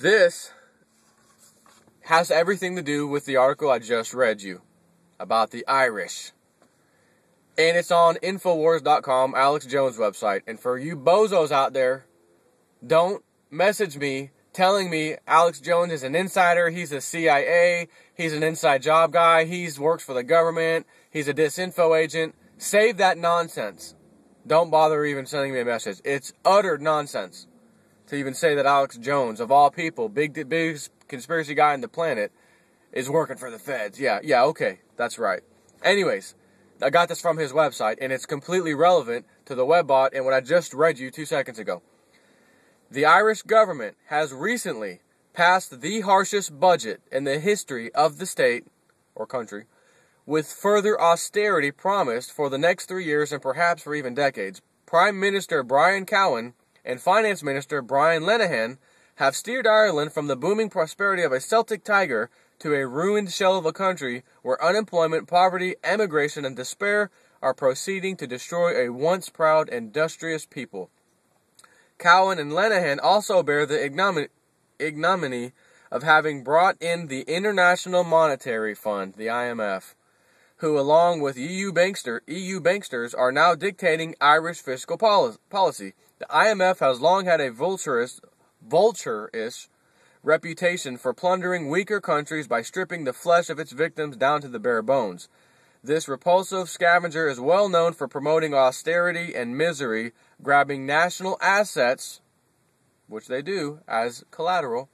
This has everything to do with the article I just read you about the Irish. And it's on Infowars.com, Alex Jones' website. And for you bozos out there, don't message me telling me Alex Jones is an insider, he's a CIA, he's an inside job guy, he's works for the government, he's a disinfo agent. Save that nonsense. Don't bother even sending me a message. It's utter nonsense to even say that Alex Jones, of all people, biggest conspiracy guy on the planet, is working for the feds. Yeah, okay, that's right. Anyways, I got this from his website, and it's completely relevant to the webbot and what I just read you 2 seconds ago. The Irish government has recently passed the harshest budget in the history of the state, or country, with further austerity promised for the next 3 years and perhaps for even decades. Prime Minister Brian Cowen and Finance Minister Brian Lenihan have steered Ireland from the booming prosperity of a Celtic tiger to a ruined shell of a country where unemployment, poverty, emigration, and despair are proceeding to destroy a once proud, industrious people. Cowen and Lenihan also bear the ignominy of having brought in the International Monetary Fund, the IMF, who, along with EU banksters, are now dictating Irish fiscal policy. The IMF has long had a vulture-ish reputation for plundering weaker countries by stripping the flesh of its victims down to the bare bones. This repulsive scavenger is well known for promoting austerity and misery, grabbing national assets, which they do, as collateral,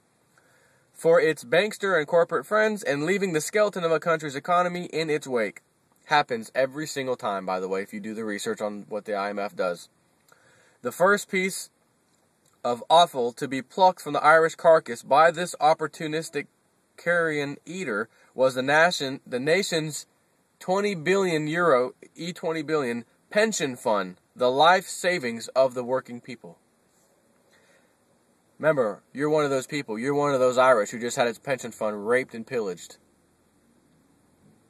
for its bankster and corporate friends, and leaving the skeleton of a country's economy in its wake. Happens every single time, by the way, if you do the research on what the IMF does. The first piece of offal to be plucked from the Irish carcass by this opportunistic carrion eater was the nation's €20 billion E20 billion pension fund, the life savings of the working people. Remember, you're one of those people. You're one of those Irish who just had its pension fund raped and pillaged.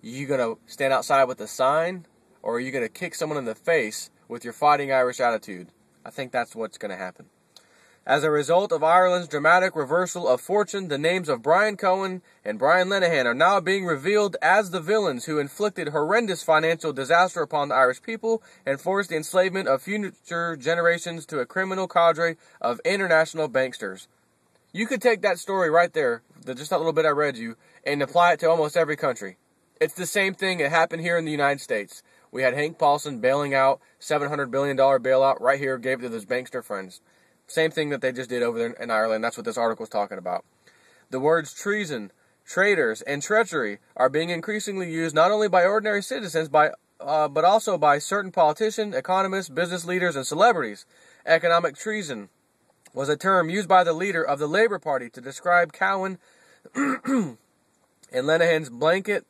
You gonna stand outside with a sign, or are you gonna kick someone in the face with your fighting Irish attitude? I think that's what's gonna happen. As a result of Ireland's dramatic reversal of fortune, the names of Brian Cowen and Brian Lenihan are now being revealed as the villains who inflicted horrendous financial disaster upon the Irish people and forced the enslavement of future generations to a criminal cadre of international banksters. You could take that story right there, just that little bit I read you, and apply it to almost every country. It's the same thing that happened here in the United States. We had Hank Paulson bailing out, $700 billion bailout right here, gave it to those bankster friends. Same thing that they just did over there in Ireland. That's what this article is talking about. The words treason, traitors, and treachery are being increasingly used not only by ordinary citizens, but also by certain politicians, economists, business leaders, and celebrities. Economic treason was a term used by the leader of the Labour Party to describe Cowen and Lenihan's blanket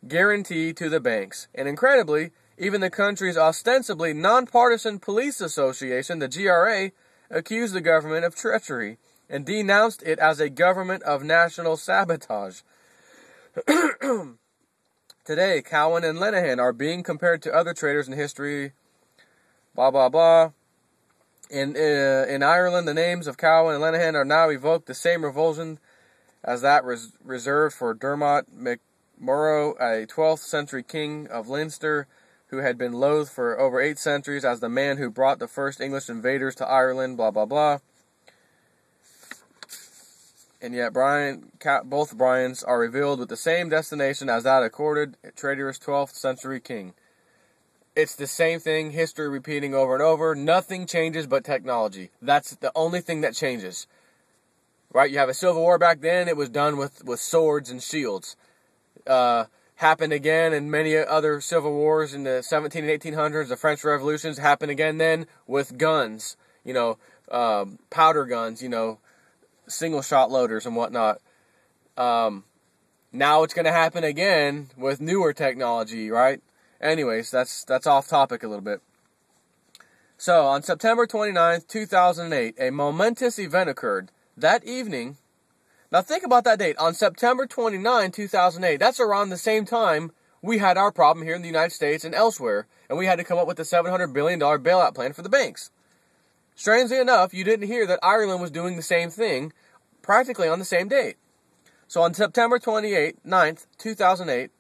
guarantee to the banks. And incredibly, even the country's ostensibly nonpartisan police association, the GRA, accused the government of treachery and denounced it as a government of national sabotage. Today, Cowen and Lenihan are being compared to other traitors in history, blah, blah, blah. In Ireland, the names of Cowen and Lenihan are now evoked the same revulsion as that reserved for Dermot MacMurrough, a 12th century king of Leinster, who had been loathed for over 8 centuries as the man who brought the first English invaders to Ireland, blah, blah, blah. And yet both Brians are revealed with the same destination as that accorded a traitorous 12th century king. It's the same thing, history repeating over and over. Nothing changes but technology. That's the only thing that changes. Right? You have a Civil War back then, it was done with swords and shields. Happened again in many other civil wars in the 17 and 1800s. The French Revolutions happened again then with guns, powder guns, single shot loaders and whatnot. Now it's going to happen again with newer technology, right? Anyways, that's off topic a little bit. So on September 29th, 2008, a momentous event occurred. That evening, now think about that date. On September 29, 2008, that's around the same time we had our problem here in the United States and elsewhere, and we had to come up with the $700 billion bailout plan for the banks. Strangely enough, you didn't hear that Ireland was doing the same thing practically on the same date. So on September 9th, 2008,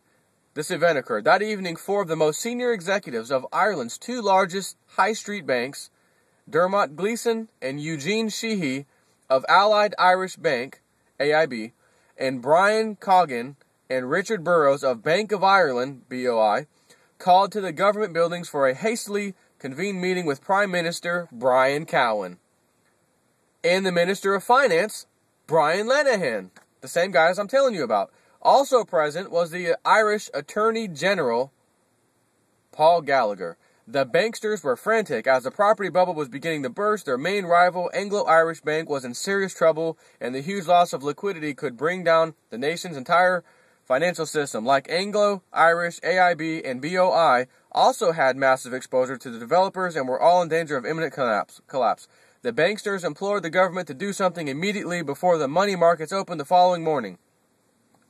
this event occurred. That evening, 4 of the most senior executives of Ireland's 2 largest high street banks, Dermot Gleeson and Eugene Sheehy of Allied Irish Bank, AIB, and Brian Coggan and Richard Burrows of Bank of Ireland, BOI, called to the government buildings for a hastily convened meeting with Prime Minister Brian Cowen and the Minister of Finance, Brian Lenihan, the same guys I'm telling you about. Also present was the Irish Attorney General, Paul Gallagher. The banksters were frantic as the property bubble was beginning to burst. Their main rival, Anglo-Irish Bank, was in serious trouble, and the huge loss of liquidity could bring down the nation's entire financial system. Like Anglo-Irish, AIB, and BOI also had massive exposure to the developers and were all in danger of imminent collapse. The banksters implored the government to do something immediately before the money markets opened the following morning.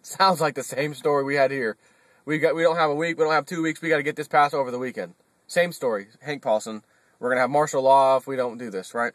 Sounds like the same story we had here. We don't have a week, we don't have 2 weeks, we got to get this passed over the weekend. Same story, Hank Paulson. We're going to have martial law if we don't do this, right?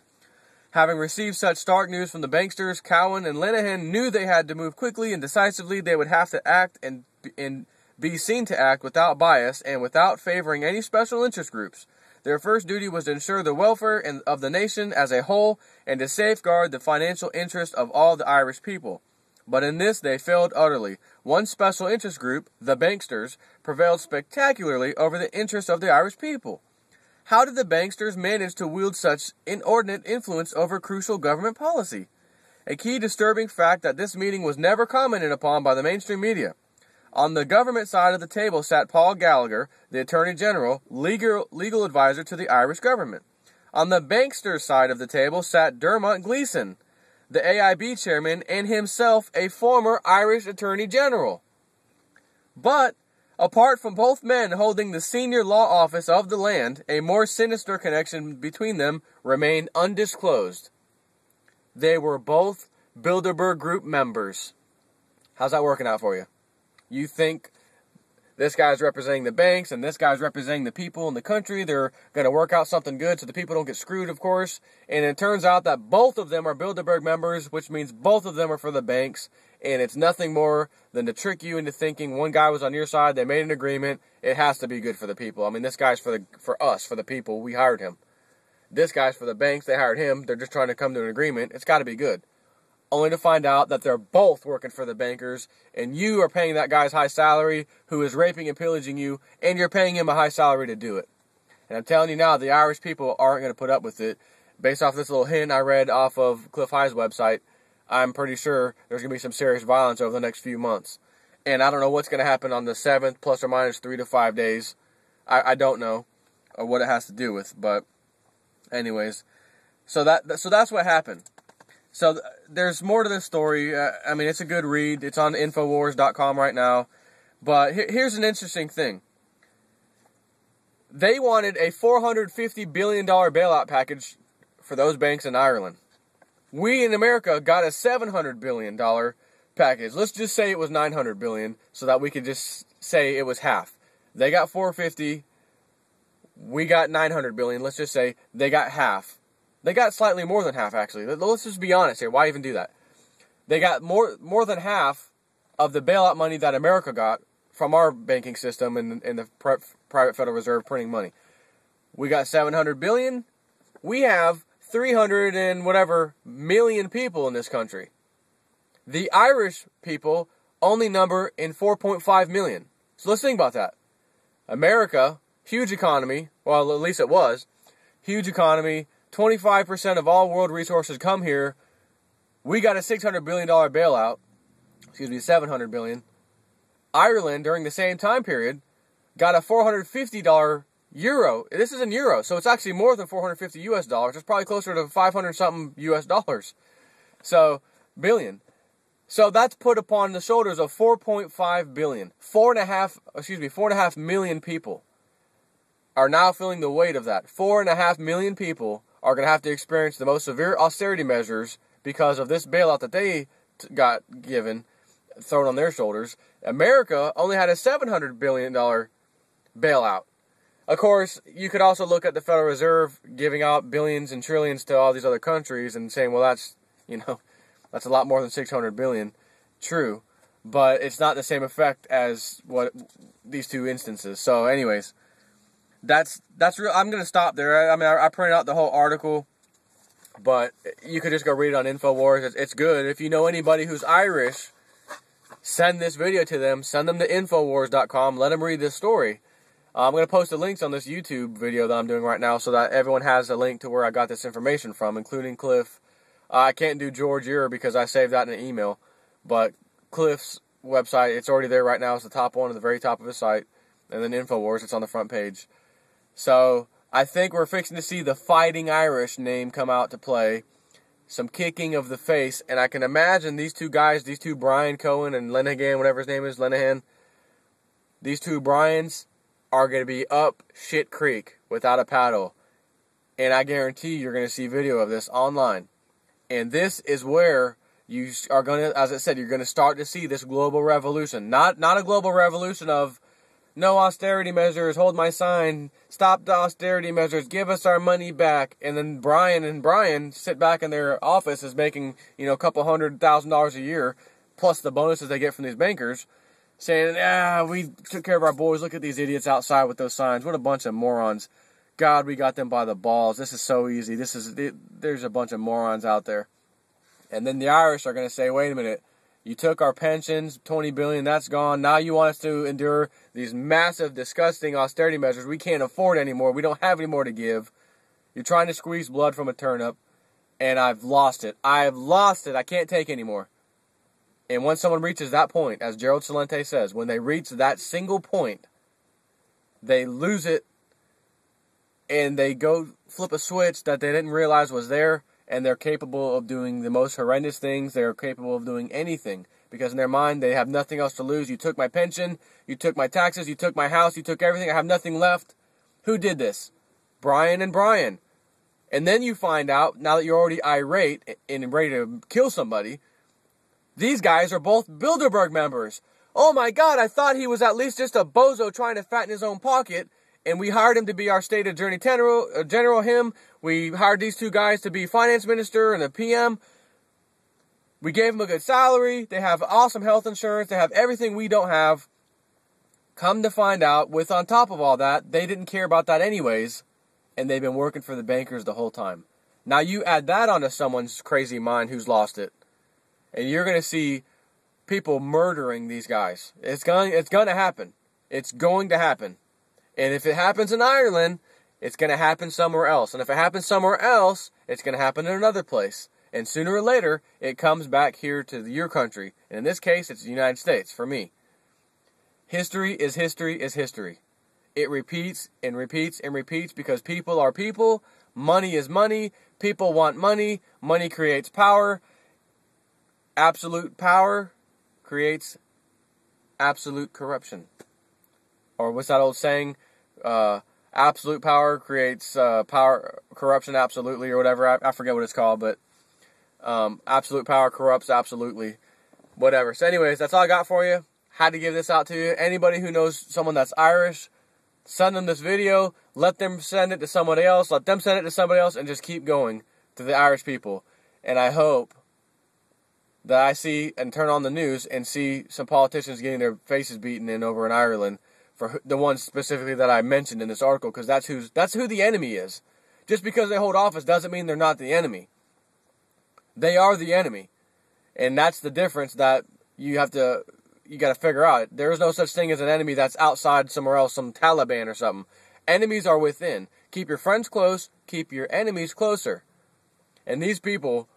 Having received such stark news from the banksters, Cowen and Lenihan knew they had to move quickly and decisively. They would have to act and be seen to act without bias and without favoring any special interest groups. Their first duty was to ensure the welfare of the nation as a whole and to safeguard the financial interests of all the Irish people. But in this, they failed utterly. One special interest group, the banksters, prevailed spectacularly over the interests of the Irish people. How did the banksters manage to wield such inordinate influence over crucial government policy? A key disturbing fact that this meeting was never commented upon by the mainstream media. On the government side of the table sat Paul Gallagher, the Attorney General, legal advisor to the Irish government. On the banksters side of the table sat Dermot Gleeson, the AIB chairman, and himself a former Irish Attorney General. But, apart from both men holding the senior law office of the land, a more sinister connection between them remained undisclosed. They were both Bilderberg Group members. How's that working out for you? You think this guy's representing the banks and this guy's representing the people in the country. They're going to work out something good so the people don't get screwed, of course. And it turns out that both of them are Bilderberg members, which means both of them are for the banks. And it's nothing more than to trick you into thinking one guy was on your side, they made an agreement, it has to be good for the people. I mean, this guy's for us, for the people, we hired him. This guy's for the banks, they hired him, they're just trying to come to an agreement, it's got to be good. Only to find out that they're both working for the bankers, and you are paying that guy's high salary who is raping and pillaging you, and you're paying him a high salary to do it. And I'm telling you now, the Irish people aren't going to put up with it. Based off this little hint I read off of Cliff High's website, I'm pretty sure there's going to be some serious violence over the next few months. And I don't know what's going to happen on the 7th, plus or minus 3 to 5 days. I don't know what it has to do with, but anyways. So that's what happened. So there's more to this story. I mean, it's a good read. It's on Infowars.com right now. But here's an interesting thing. They wanted a $450 billion bailout package for those banks in Ireland. We in America got a $700 billion package. Let's just say it was $900 billion so that we could just say it was half. They got $450. We got $900 billion. Let's just say they got half. They got slightly more than half, actually. Let's just be honest here. Why even do that? They got more than half of the bailout money that America got from our banking system and the private Federal Reserve printing money. We got $700 billion. We have 300 and whatever million people in this country. The Irish people only number in 4.5 million. So let's think about that. America, huge economy. Well, at least it was. Huge economy. 25% of all world resources come here. We got a $600 billion bailout. Excuse me, $700 billion. Ireland, during the same time period, got a $450 euro. This is in euro, so it's actually more than 450 US dollars. It's probably closer to 500 something US dollars. So, billion. So that's put upon the shoulders of 4.5 billion. 4.5 million people are now feeling the weight of that. 4.5 million people are going to have to experience the most severe austerity measures because of this bailout that they got given, thrown on their shoulders. America only had a $700 billion bailout. Of course, you could also look at the Federal Reserve giving out billions and trillions to all these other countries and saying, well, that's, That's a lot more than 600 billion. True. But it's not the same effect as what these two instances. So anyways, that's real. I'm going to stop there. I mean, I printed out the whole article, but you could just go read it on InfoWars. It's good. If you know anybody who's Irish, send this video to them. Send them to Infowars.com. Let them read this story. I'm going to post the links on this YouTube video that I'm doing right now so that everyone has a link to where I got this information from, including Cliff. I can't do George Ear because I saved that in an email, but Cliff's website, it's already there right now. It's the top one at the very top of his site. And then Infowars, it's on the front page. So I think we're fixing to see the Fighting Irish name come out to play. Some kicking of the face. And I can imagine these two guys, these two Brian Cohen and Lenehan, whatever his name is, Lenehan. These two Brians are going to be up shit creek without a paddle. And I guarantee you're going to see video of this online. And this is where you are going to, as I said, you're going to start to see this global revolution. Not a global revolution of no austerity measures, hold my sign, stop the austerity measures, give us our money back. And then Brian sit back in their office is making, a couple $100,000 a year, plus the bonuses they get from these bankers, saying, we took care of our boys. Look at these idiots outside with those signs. What a bunch of morons. God, we got them by the balls. This is so easy. There's a bunch of morons out there. And then the Irish are going to say, wait a minute, you took our pensions, $20 billion, that's gone. Now you want us to endure these massive, disgusting austerity measures we can't afford anymore. We don't have any more to give. You're trying to squeeze blood from a turnip, and I've lost it. I've lost it. I can't take anymore. And when someone reaches that point, as Gerald Celente says, when they reach that single point, they lose it, and they go flip a switch that they didn't realize was there, and they're capable of doing the most horrendous things. They're capable of doing anything, because in their mind, they have nothing else to lose. You took my pension, you took my taxes, you took my house, you took everything, I have nothing left. Who did this? Brian and Brian. And then you find out, now that you're already irate and ready to kill somebody, these guys are both Bilderberg members. Oh my God, I thought he was at least just a bozo trying to fatten his own pocket, and we hired him to be our state attorney general, him. We hired these two guys to be finance minister and the PM. We gave them a good salary. They have awesome health insurance. They have everything we don't have. Come to find out, with on top of all that, they didn't care about that anyways, and they've been working for the bankers the whole time. Now you add that onto someone's crazy mind who's lost it, and you're going to see people murdering these guys. It's going to happen. It's going to happen. And if it happens in Ireland, it's going to happen somewhere else. And if it happens somewhere else, it's going to happen in another place. And sooner or later, it comes back here to your country. And in this case, it's the United States, for me. History is history is history. It repeats and repeats and repeats because people are people. Money is money. People want money. Money creates power. Absolute power creates absolute corruption. Or what's that old saying? Absolute power creates corruption absolutely, or whatever. I forget what it's called, but absolute power corrupts absolutely. Whatever. So anyways, that's all I got for you. Had to give this out to you. Anybody who knows someone that's Irish, send them this video. Let them send it to somebody else. Let them send it to somebody else, and just keep going to the Irish people. And I hope that I see and turn on the news and see some politicians getting their faces beaten in over in Ireland, for the ones specifically that I mentioned in this article, because that's who the enemy is. Just because they hold office doesn't mean they're not the enemy. They are the enemy. And that's the difference that you got to figure out. There is no such thing as an enemy that's outside somewhere else, some Taliban or something. Enemies are within. Keep your friends close, keep your enemies closer. And these people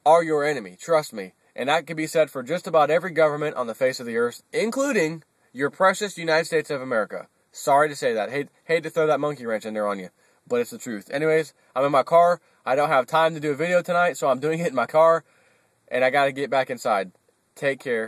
are your enemy, trust me. And that can be said for just about every government on the face of the earth, including your precious United States of America. Sorry to say that. Hate to throw that monkey wrench in there on you, but it's the truth. Anyways, I'm in my car. I don't have time to do a video tonight, so I'm doing it in my car, and I got to get back inside. Take care.